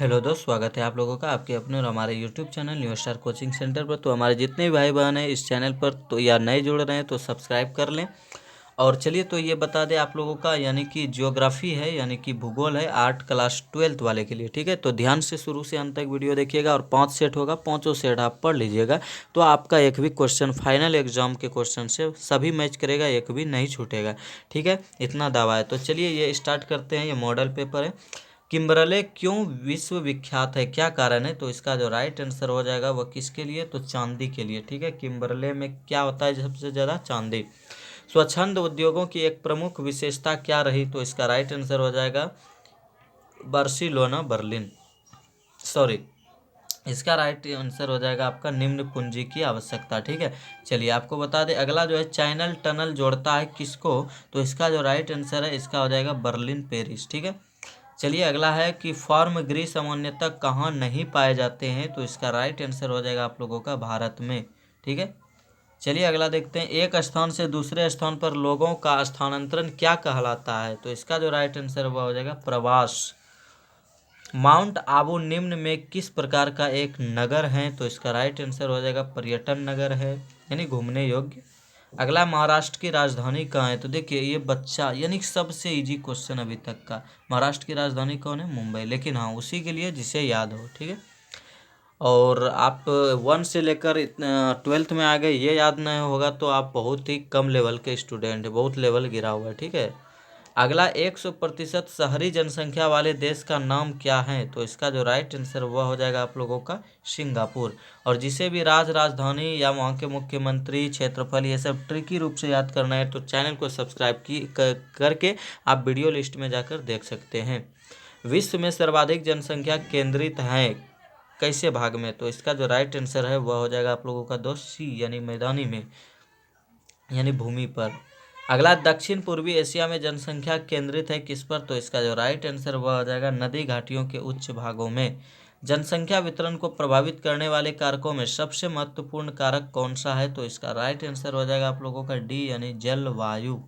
Hello दोस्त, स्वागत है आप लोगों का आपके अपने और हमारे YouTube channel new star coaching centre पर। तो हमारे जितने भी भाई बहन हैं इस चैनल पर तो या नए जुड़ रहे हैं तो सब्सक्राइब कर लें। और चलिए तो ये बता दें आप लोगों का, यानी कि ज्योग्राफी है यानी कि भूगोल है 8 क्लास 12th वाले के लिए। ठीक है, तो ध्यान से शुरू से अंत तक वीडियो देखिएगा और 5 सेट होगा, पाँचों सेट आप पढ़ लीजिएगा तो आपका एक भी क्वेश्चन फाइनल एग्जाम के क्वेश्चन से सभी मैच करेगा, एक भी नहीं छूटेगा। ठीक है, इतना दावा है। तो चलिए ये स्टार्ट करते हैं। ये मॉडल पेपर है। किम्बरले क्यों विश्व विख्यात है, क्या कारण है? तो इसका जो राइट आंसर हो जाएगा वह किसके लिए? तो चांदी के लिए। ठीक है, किम्बरले में क्या होता है सबसे ज़्यादा? चांदी। स्वच्छंद उद्योगों की एक प्रमुख विशेषता क्या रही? तो इसका राइट आंसर हो जाएगा बार्सिलोना, बर्लिन। सॉरी, इसका राइट आंसर हो जाएगा आपका निम्न पूंजी की आवश्यकता। ठीक है, चलिए आपको बता दें अगला जो है चैनल टनल जोड़ता है किसको? तो इसका जो राइट आंसर है इसका हो जाएगा बर्लिन, पेरिस। ठीक है, चलिए अगला है कि फॉर्म गृह सामान्यतः कहाँ नहीं पाए जाते हैं? तो इसका राइट आंसर हो जाएगा आप लोगों का भारत में। ठीक है, चलिए अगला देखते हैं। एक स्थान से दूसरे स्थान पर लोगों का स्थानांतरण क्या कहलाता है? तो इसका जो राइट आंसर वह हो जाएगा प्रवास। माउंट आबू निम्न में किस प्रकार का एक नगर है? तो इसका राइट आंसर हो जाएगा पर्यटन नगर है, यानी घूमने योग्य। अगला, महाराष्ट्र की राजधानी कहाँ है? तो देखिए ये बच्चा यानी सबसे इजी क्वेश्चन अभी तक का, महाराष्ट्र की राजधानी कौन है? मुंबई। लेकिन हाँ उसी के लिए जिसे याद हो। ठीक है, और आप 1 से लेकर 12th में आ गए, ये याद नहीं होगा तो आप बहुत ही कम लेवल के स्टूडेंट है, बहुत लेवल गिरा हुआ है। ठीक है, अगला 100% शहरी जनसंख्या वाले देश का नाम क्या है? तो इसका जो राइट आंसर वह हो जाएगा आप लोगों का सिंगापुर। और जिसे भी राजधानी या वहाँ के मुख्यमंत्री, क्षेत्रफल, ये सब ट्रिकी रूप से याद करना है तो चैनल को सब्सक्राइब करके आप वीडियो लिस्ट में जाकर देख सकते हैं। विश्व में सर्वाधिक जनसंख्या केंद्रित है कैसे भाग में? तो इसका जो राइट आंसर है वह हो जाएगा आप लोगों का दोस्त सी, यानी मैदानी में, यानी भूमि पर। अगला, दक्षिण पूर्वी एशिया में जनसंख्या केंद्रित है किस पर? तो इसका जो राइट आंसर वह हो जाएगा नदी घाटियों के उच्च भागों में। जनसंख्या वितरण को प्रभावित करने वाले कारकों में सबसे महत्वपूर्ण कारक कौन सा है? तो इसका राइट आंसर हो जाएगा आप लोगों का डी, यानी जलवायु।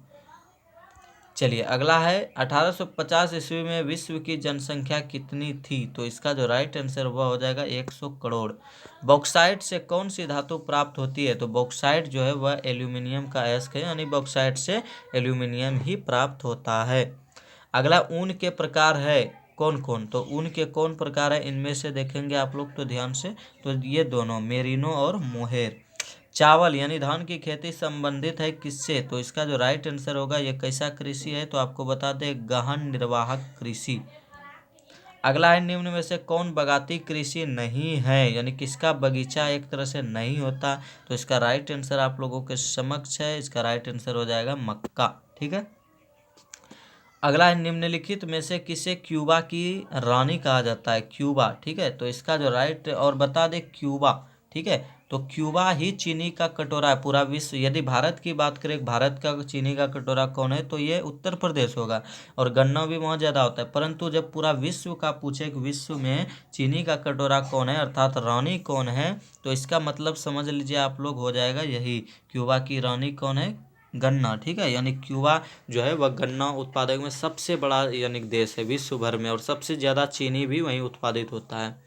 चलिए अगला है 1850 ईस्वी में विश्व की जनसंख्या कितनी थी? तो इसका जो राइट आंसर वह हो जाएगा 100 करोड़। बॉक्साइट से कौन सी धातु प्राप्त होती है? तो बॉक्साइट जो है वह एल्यूमिनियम का अयस्क है, यानी बॉक्साइट से एल्यूमिनियम ही प्राप्त होता है। अगला, ऊन के प्रकार है कौन कौन? तो ऊन के कौन प्रकार है इनमें से देखेंगे आप लोग तो ध्यान से, तो ये दोनों मेरिनो और मोहेर। चावल यानी धान की खेती संबंधित है किससे? तो इसका जो राइट आंसर होगा ये कैसा कृषि है? तो आपको बता दें गहन निर्वाहक कृषि। अगला है निम्न में से कौन बगाती कृषि नहीं है, यानी किसका बगीचा एक तरह से नहीं होता? तो इसका राइट आंसर आप लोगों के समक्ष है, इसका राइट आंसर हो जाएगा मक्का। ठीक है, अगला है निम्नलिखित में से किसे क्यूबा की रानी कहा जाता है? क्यूबा। ठीक है, तो इसका जो राइट, और बता दे क्यूबा, ठीक है, तो क्यूबा ही चीनी का कटोरा है पूरा विश्व। यदि भारत की बात करें, भारत का चीनी का कटोरा कौन है? तो ये उत्तर प्रदेश होगा, और गन्ना भी वहाँ ज़्यादा होता है। परंतु जब पूरा विश्व का पूछे कि विश्व में चीनी का कटोरा कौन है, अर्थात रानी कौन है, तो इसका मतलब समझ लीजिए आप लोग हो जाएगा यही, क्यूबा की रानी कौन है? गन्ना। ठीक है, यानी क्यूबा जो है वह गन्ना उत्पादक में सबसे बड़ा यानी देश है विश्व भर में, और सबसे ज़्यादा चीनी भी वहीं उत्पादित होता है।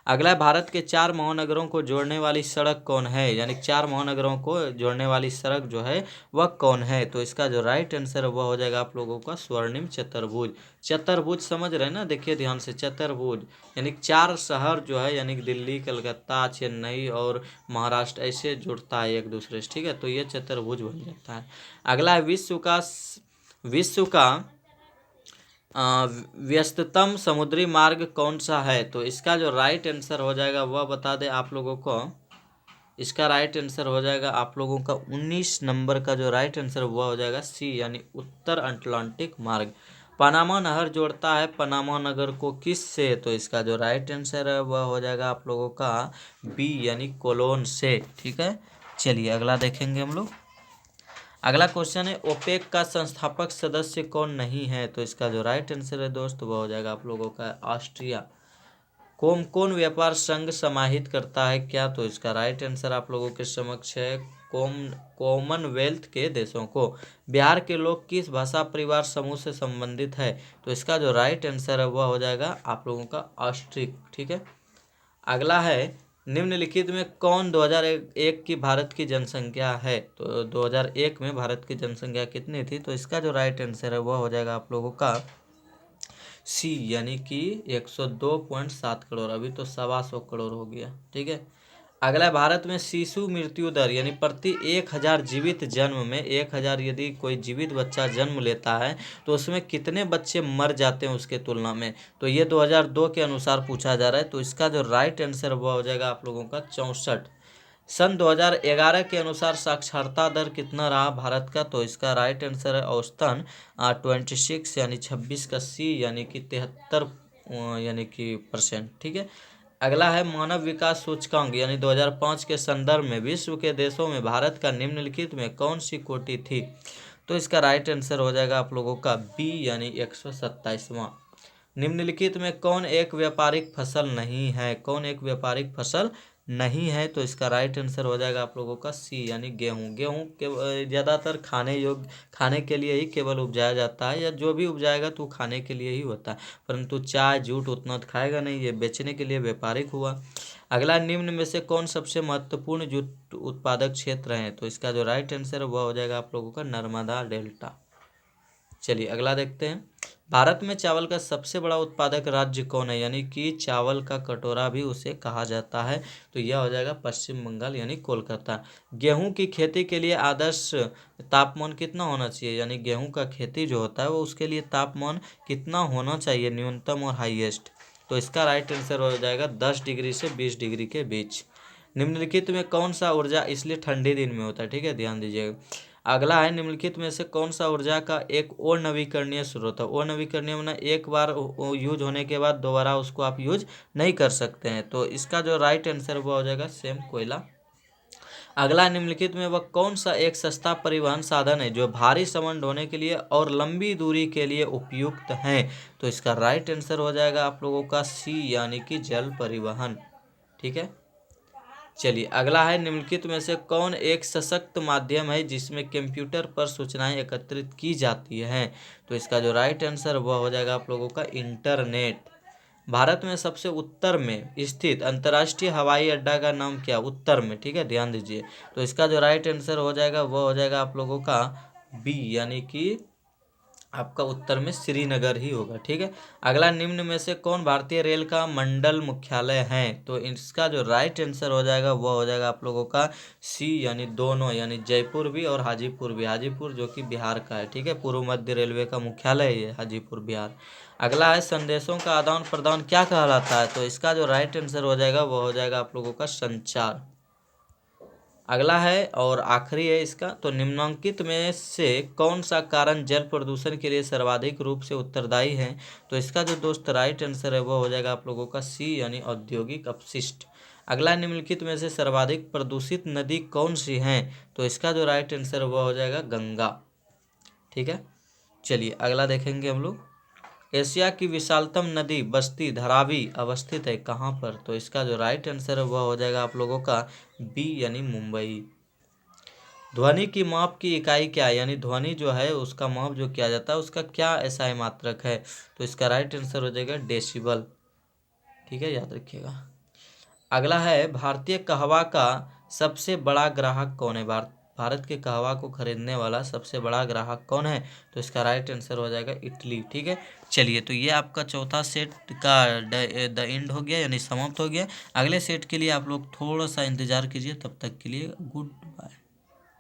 अगला है भारत के 4 महानगरों को जोड़ने वाली सड़क कौन है? यानी 4 महानगरों को जोड़ने वाली सड़क जो है वह कौन है? तो इसका जो राइट आंसर है वह हो जाएगा आप लोगों का स्वर्णिम चतुर्भुज। चतुर्भुज समझ रहे हैं ना, देखिए ध्यान से, चतुर्भुज यानी 4 शहर जो है, यानी दिल्ली, कलकत्ता, चेन्नई और महाराष्ट्र ऐसे जुड़ता है एक दूसरे से। ठीक है, तो ये चतुर्भुज बन जाता है। अगला है विश्व का व्यस्ततम समुद्री मार्ग कौन सा है? तो इसका जो राइट आंसर हो जाएगा वह बता दें आप लोगों को, इसका राइट आंसर हो जाएगा आप लोगों का 19 नंबर का जो राइट आंसर वह हो जाएगा सी, यानी उत्तर अटलांटिक मार्ग। पनामा नहर जोड़ता है पनामा नगर को किस से? तो इसका जो राइट आंसर है वह हो जाएगा आप लोगों का बी, यानी कोलोन से। ठीक है, चलिए अगला देखेंगे हम लोग। अगला क्वेश्चन है ओपेक का संस्थापक सदस्य कौन नहीं है? तो इसका जो राइट आंसर है दोस्त वो हो जाएगा आप लोगों का ऑस्ट्रिया। कौन व्यापार संघ समाहित करता है क्या? तो इसका राइट आंसर आप लोगों के समक्ष है कॉमनवेल्थ के देशों को। बिहार के लोग किस भाषा परिवार समूह से संबंधित है? तो इसका जो राइट आंसर है वह हो जाएगा आप लोगों का ऑस्ट्रिक। ठीक है। अगला है, निम्नलिखित में कौन 2001 की भारत की जनसंख्या है? तो 2001 में भारत की जनसंख्या कितनी थी? तो इसका जो राइट आंसर है वह हो जाएगा आप लोगों का सी, यानी कि 102.7 करोड़। अभी तो 125 करोड़ हो गया। ठीक है। अगला, भारत में शिशु मृत्यु दर यानी प्रति 1000 जीवित जन्म में 1000 यदि कोई जीवित बच्चा जन्म लेता है तो उसमें कितने बच्चे मर जाते हैं उसके तुलना में? तो ये 2002 के अनुसार पूछा जा रहा है। तो इसका जो राइट आंसर वो हो जाएगा आप लोगों का 64। सन 2011 के अनुसार साक्षरता दर कितना रहा भारत का? तो इसका राइट आंसर है औसतन 26 यानी 26 का सी, यानी कि 73 यानी कि %। ठीक है। अगला है, मानव विकास सूचकांक यानी 2005 के संदर्भ में विश्व के देशों में भारत का निम्नलिखित में कौन सी कोटि थी? तो इसका राइट आंसर हो जाएगा आप लोगों का बी, यानी 127वां। निम्नलिखित में कौन एक व्यापारिक फसल नहीं है? कौन एक व्यापारिक फसल नहीं है? तो इसका राइट आंसर हो जाएगा आप लोगों का सी, यानी गेहूं। गेहूं के ज़्यादातर खाने के लिए ही केवल उपजाया जाता है, या जो भी उपजाएगा तो खाने के लिए ही होता है, परंतु चाय जूट उतना तो खाएगा नहीं, ये बेचने के लिए व्यापारिक हुआ। अगला, निम्न में से कौन सबसे महत्वपूर्ण जूट उत्पादक क्षेत्र है? तो इसका जो राइट आंसर है वह हो जाएगा आप लोगों का नर्मदा डेल्टा। चलिए अगला देखते हैं, भारत में चावल का सबसे बड़ा उत्पादक राज्य कौन है? यानी कि चावल का कटोरा भी उसे कहा जाता है। तो यह हो जाएगा पश्चिम बंगाल यानी कोलकाता। गेहूं की खेती के लिए आदर्श तापमान कितना होना चाहिए? यानी गेहूं का खेती जो होता है वो उसके लिए तापमान कितना होना चाहिए, न्यूनतम और हाईएस्ट? तो इसका राइट आंसर हो जाएगा 10 डिग्री से 20 डिग्री के बीच। निम्नलिखित में कौन सा ऊर्जा इसलिए ठंडे दिन में होता है? ठीक है, ध्यान दीजिएगा। अगला है, निम्नलिखित में से कौन सा ऊर्जा का एक और नवीकरणीय स्रोत है? और नवीकरणीय मतलब एक बार यूज होने के बाद दोबारा उसको आप यूज नहीं कर सकते हैं। तो इसका जो राइट आंसर वो हो जाएगा सेम, कोयला। अगला, निम्नलिखित में वह कौन सा एक सस्ता परिवहन साधन है जो भारी सामान ढोने के लिए और लंबी दूरी के लिए उपयुक्त है? तो इसका राइट आंसर हो जाएगा आप लोगों का सी, यानी कि जल परिवहन। ठीक है। चलिए अगला है, निम्नलिखित में से कौन एक सशक्त माध्यम है जिसमें कंप्यूटर पर सूचनाएं एकत्रित की जाती हैं? तो इसका जो राइट आंसर वह हो जाएगा आप लोगों का इंटरनेट। भारत में सबसे उत्तर में स्थित अंतर्राष्ट्रीय हवाई अड्डा का नाम क्या? उत्तर में। ठीक है, ध्यान दीजिए। तो इसका जो राइट आंसर हो जाएगा वह हो जाएगा आप लोगों का बी, यानी कि आपका उत्तर में श्रीनगर ही होगा। ठीक है। अगला, निम्न में से कौन भारतीय रेल का मंडल मुख्यालय है? तो इसका जो राइट आंसर हो जाएगा वो हो जाएगा आप लोगों का सी, यानी दोनों, यानी जयपुर भी और हाजीपुर भी। हाजीपुर जो कि बिहार का है। ठीक है, पूर्व मध्य रेलवे का मुख्यालय है ये हाजीपुर, बिहार। अगला है, संदेशों का आदान प्रदान क्या कहलाता है? तो इसका जो राइट आंसर हो जाएगा वो हो जाएगा आप लोगों का संचार। अगला है और आखिरी है इसका, तो निम्नलिखित में से कौन सा कारण जल प्रदूषण के लिए सर्वाधिक रूप से उत्तरदायी है? तो इसका जो दोस्त राइट आंसर है वो हो जाएगा आप लोगों का सी, यानी औद्योगिक अपशिष्ट। अगला, निम्नलिखित में से सर्वाधिक प्रदूषित नदी कौन सी है? तो इसका जो राइट आंसर वो हो जाएगा गंगा। ठीक है। चलिए अगला देखेंगे हम लोग, एशिया की विशालतम नदी बस्ती धारावी अवस्थित है कहाँ पर? तो इसका जो राइट आंसर है वह हो जाएगा आप लोगों का बी, यानी मुंबई। ध्वनि की माप की इकाई क्या है? यानी ध्वनि जो है उसका माप जो किया जाता है उसका क्या ऐसा मात्रक है? तो इसका राइट आंसर हो जाएगा डेसिबल। ठीक है, याद रखिएगा। अगला है, भारतीय कहवा का सबसे बड़ा ग्राहक कौन है? भारत के कहवा को खरीदने वाला सबसे बड़ा ग्राहक कौन है? तो इसका राइट आंसर हो जाएगा इटली। ठीक है। चलिए, तो ये आपका चौथा सेट का द एंड हो गया, यानी समाप्त हो गया। अगले सेट के लिए आप लोग थोड़ा सा इंतजार कीजिए, तब तक के लिए गुड बाय।